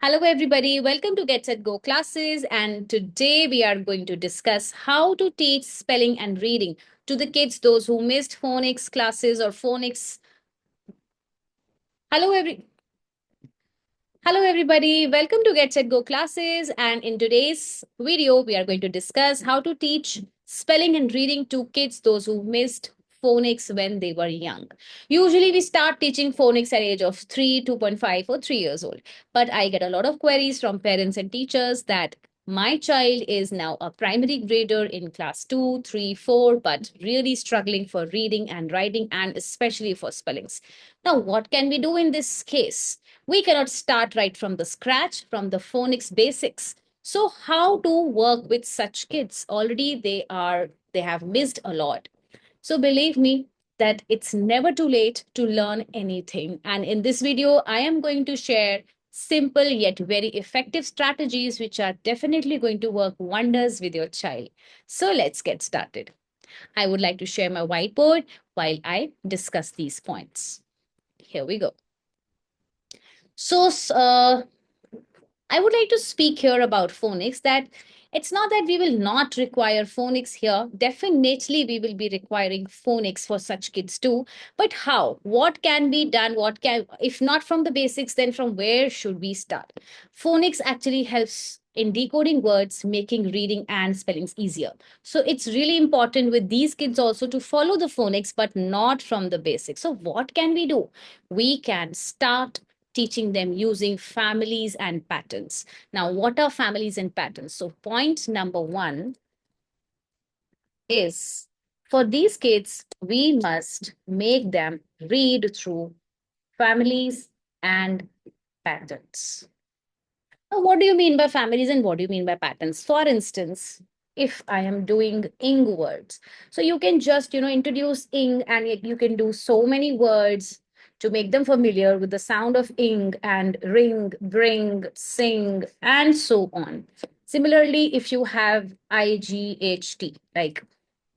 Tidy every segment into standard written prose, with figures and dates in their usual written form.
Hello, everybody. Welcome to Get Set Go classes. And today we are going to discuss how to teach spelling and reading to the kids, those who missed phonics classes or phonics. Hello, Hello, everybody. Welcome to Get Set Go classes. And in today's video, we are going to discuss how to teach spelling and reading to kids, those who missed phonics when they were young. Usually, we start teaching phonics at age of 3, 2.5, or 3 years old. But I get a lot of queries from parents and teachers that my child is now a primary grader in class 2, 3, 4, but really struggling for reading and writing and especially for spellings. Now, what can we do in this case? We cannot start right from the scratch, from the phonics basics. So how to work with such kids? Already they have missed a lot. So believe me that it's never too late to learn anything. And in this video, I am going to share simple yet very effective strategies which are definitely going to work wonders with your child. So let's get started. I would like to share my whiteboard while I discuss these points. Here we go. So, I would like to speak here about phonics that it's not that we will not require phonics here. Definitely, we will be requiring phonics for such kids too. But how? What can be done? What can, if not from the basics, then from where should we start? Phonics actually helps in decoding words, making reading and spellings easier. So it's really important with these kids also to follow the phonics, but not from the basics. So what can we do? We can start teaching them using families and patterns. Now, what are families and patterns? So, point number one is for these kids, we must make them read through families and patterns. Now, what do you mean by families and what do you mean by patterns? For instance, if I am doing ing words, so you can just, introduce ing and you can do so many words to make them familiar with the sound of ing and ring, bring, sing, and so on. Similarly, if you have IGHT, like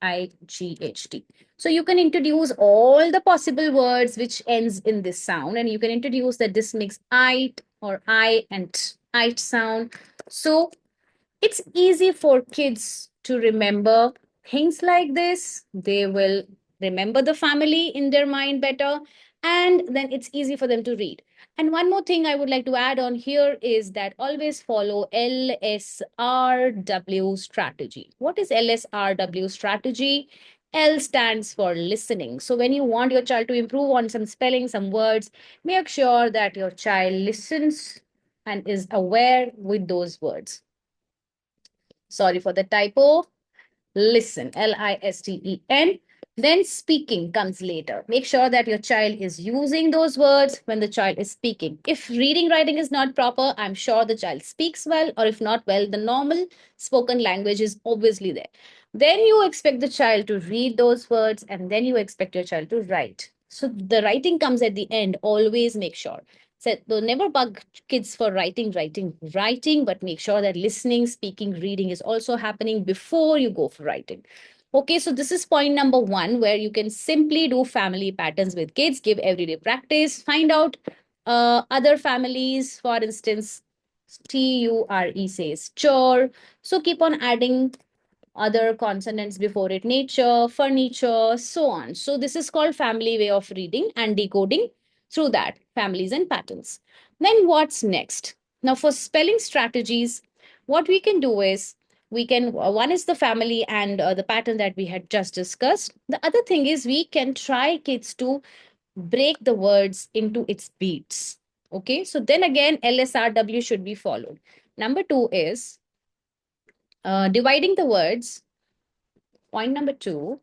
IGHT. So you can introduce all the possible words which ends in this sound, and you can introduce that this makes it or I and it sound. So it's easy for kids to remember things like this. They will remember the family in their mind better, and then it's easy for them to read. And one more thing I would like to add on here is that always follow LSRW strategy. What is LSRW strategy? L stands for listening. So when you want your child to improve on some spelling, some words, make sure that your child listens and is aware with those words. Sorry for the typo. Listen, Listen. Then speaking comes later. Make sure that your child is using those words when the child is speaking. If reading, writing is not proper, I'm sure the child speaks well, or if not well, the normal spoken language is obviously there. Then you expect the child to read those words, and then you expect your child to write. So the writing comes at the end. Always make sure. So never bug kids for writing, but make sure that listening, speaking, reading is also happening before you go for writing. Okay, so this is point number one, where you can simply do family patterns with kids, give everyday practice, find out other families. For instance, TURE says chore. So keep on adding other consonants before it, nature, furniture, so on. So this is called family way of reading and decoding through that, families and patterns. Then what's next? Now for spelling strategies, what we can do is we can, one is the family and the pattern that we had just discussed. The other thing is we can try kids to break the words into its beats. Okay, so then again, LSRW should be followed. Number two is dividing the words. Point number two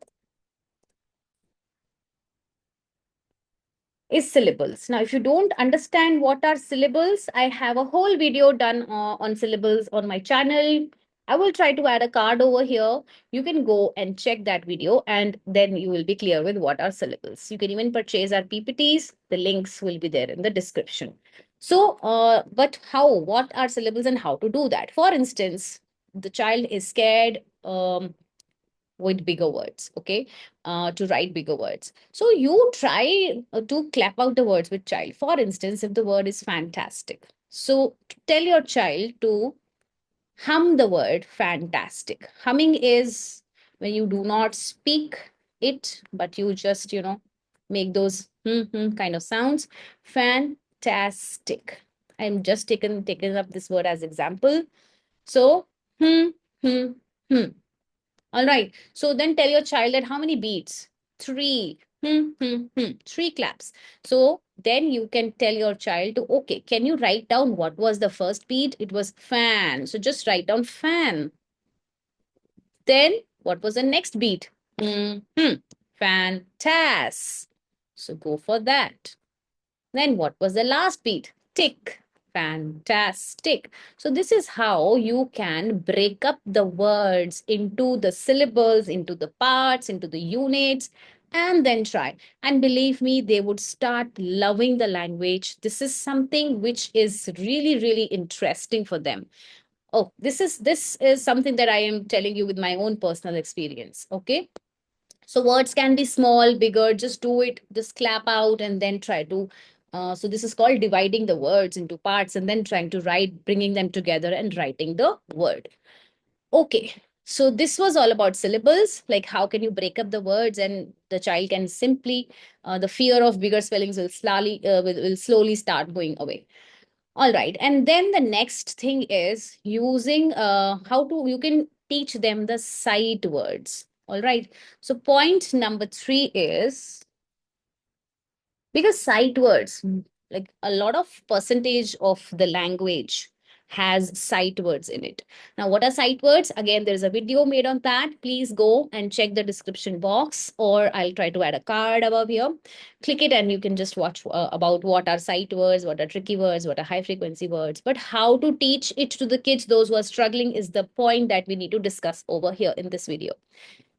is syllables. Now, if you don't understand what are syllables, I have a whole video done on syllables on my channel. I will try to add a card over here. You can go and check that video, and then you will be clear with what are syllables. You can even purchase our PPTs. The links will be there in the description. So, but how, what are syllables and how to do that? For instance, the child is scared. With bigger words, okay, to write bigger words. So you try to clap out the words with child. For instance, if the word is fantastic, So tell your child to hum the word fantastic. Humming is when you do not speak it, but you just, make those kind of sounds. Fantastic. I'm just taken up this word as example. So, hmm, hmm, hmm. All right. So then tell your child that how many beats? Three. Three claps. So then you can tell your child to, okay, can you write down what was the first beat? It was fan. So just write down fan. Then what was the next beat? Fantastic. So go for that. Then what was the last beat? Tick. Fantastic. So this is how you can break up the words into the syllables, into the parts, into the units, and then try. And believe me, they would start loving the language. This is something which is really, really interesting for them. Oh, this is something that I am telling you with my own personal experience. Okay. So words can be small, bigger, just do it, just clap out and then try to. So this is called dividing the words into parts and then trying to write, bringing them together and writing the word. Okay. So this was all about syllables, like how can you break up the words and the child can simply, the fear of bigger spellings will slowly start going away. All right. And then the next thing is using how to, you can teach them the sight words. All right. So point number three is because sight words, like a lot of percentage of the language has sight words in it. Now what are sight words? Again, there's a video made on that. Please go and check the description box, or I'll try to add a card above here. Click it and you can just watch about what are sight words, what are tricky words, what are high frequency words. But how to teach it to the kids, those who are struggling, is the point that we need to discuss over here in this video.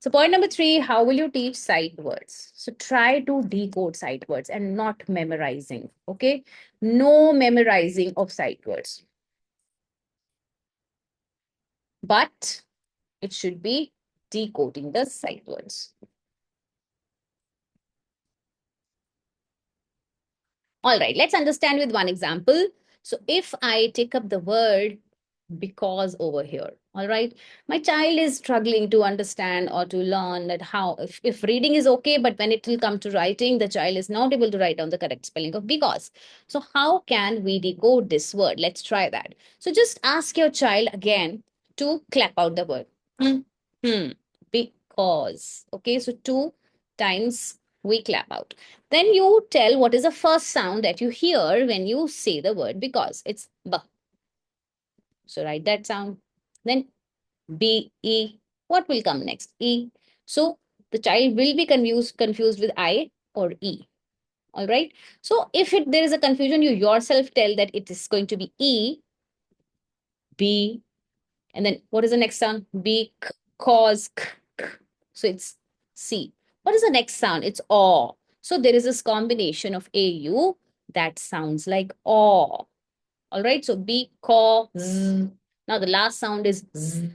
So point number three, how will you teach sight words? So try to decode sight words and not memorizing. Okay. No memorizing of sight words, but it should be decoding the sight words. All right, let's understand with one example. So if I take up the word because over here, all right, my child is struggling to understand or to learn that how, if reading is okay, but when it will come to writing, the child is not able to write down the correct spelling of because. So how can we decode this word? Let's try that. So just ask your child again to clap out the word. Hmm, hmm, because. Okay, so two times we clap out. Then you tell what is the first sound that you hear when you say the word because. It's B. So write that sound. Then B, E. What will come next? E. So the child will be confused with I or E. All right. So if there is a confusion, you yourself tell that it is going to be E, B, and then what is the next sound? B, K, cause, K, K. So it's C. What is the next sound? It's O. So there is this combination of AU that sounds like O. All right. So B, Ko, Z. Now the last sound is Z.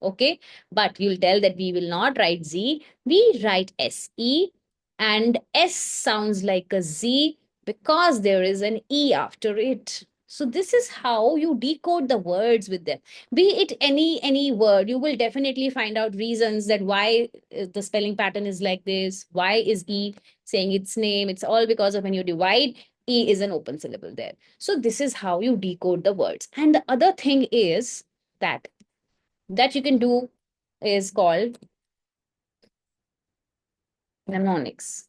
Okay. But you'll tell that we will not write Z. We write SE. And S sounds like a Z because there is an E after it. So this is how you decode the words with them. Be it any word, you will definitely find out reasons that why the spelling pattern is like this. Why is E saying its name? It's all because of when you divide, E is an open syllable there. So this is how you decode the words. And the other thing is that you can do is called mnemonics.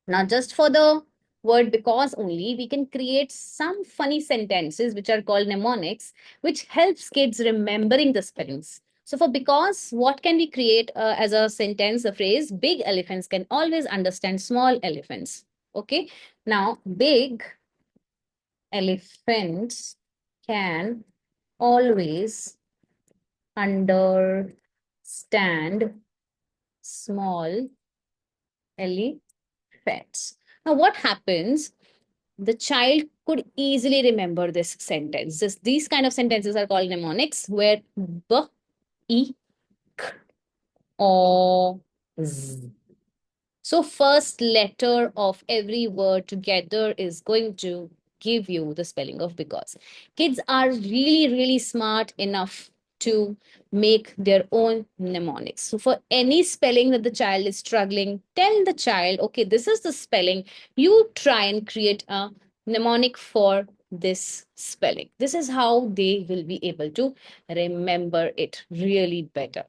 Not just for the word because only, we can create some funny sentences which are called mnemonics, which helps kids remembering the spellings. So for because, what can we create as a sentence, a phrase? Big elephants can always understand small elephants. Okay. Now, big elephants can always understand small elephants. Now, what happens? The child could easily remember this sentence. These kind of sentences are called mnemonics, where b, e, k, o, z. So first letter of every word together is going to give you the spelling of because. Kids are really, really smart enough to make their own mnemonics. So for any spelling that the child is struggling, tell the child, okay, this is the spelling. You try and create a mnemonic for this spelling. This is how they will be able to remember it really better.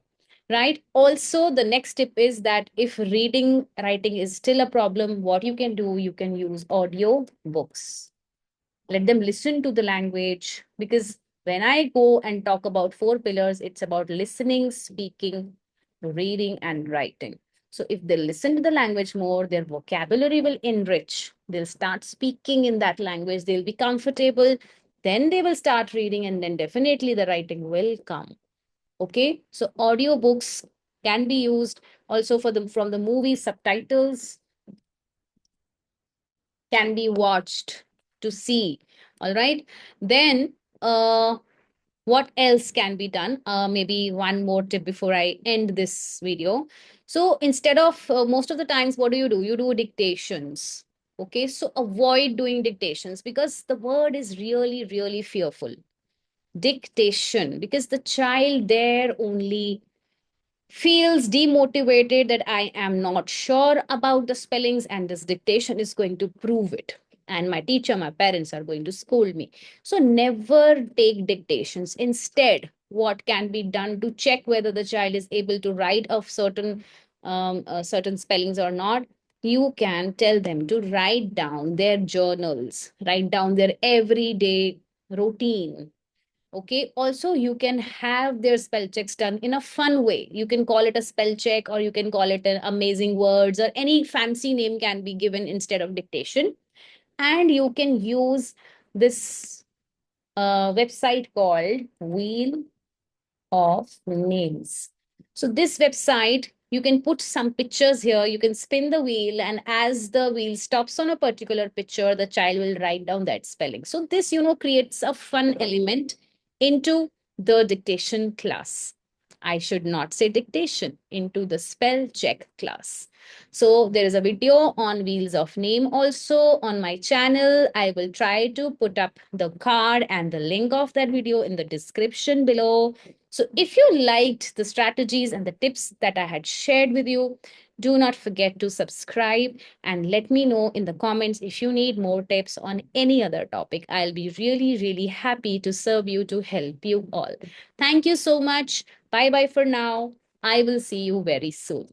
Right. Also, the next tip is that if reading, writing is still a problem, what you can do, you can use audio books. Let them listen to the language, because when I go and talk about four pillars, it's about listening, speaking, reading, and writing. So if they listen to the language more, their vocabulary will enrich. They'll start speaking in that language, they'll be comfortable, then they will start reading, and then definitely the writing will come. Okay, so audiobooks can be used also for the from the movie. Subtitles can be watched to see. All right, then what else can be done? Maybe one more tip before I end this video. So instead of most of the times, what do? You do dictations. Okay, so avoid doing dictations because the word is really, really fearful. Dictation, because the child there only feels demotivated that I am not sure about the spellings and this dictation is going to prove it. And my teacher, my parents are going to scold me. So never take dictations. Instead, what can be done to check whether the child is able to write of certain spellings or not? You can tell them to write down their journals, write down their everyday routine. Okay. Also, you can have their spell checks done in a fun way. You can call it a spell check, or you can call it an amazing words, or any fancy name can be given instead of dictation. And you can use this website called Wheel of names. So this website, you can put some pictures here, you can spin the wheel, and as the wheel stops on a particular picture, the child will write down that spelling. So this, creates a fun element into the dictation class. I should not say dictation, into the spell check class. So there is a video on wheels of name also on my channel. I will try to put up the card and the link of that video in the description below. So if you liked the strategies and the tips that I had shared with you, do not forget to subscribe and let me know in the comments if you need more tips on any other topic. I'll be really, really happy to serve you, to help you all. Thank you so much. Bye bye for now. I will see you very soon.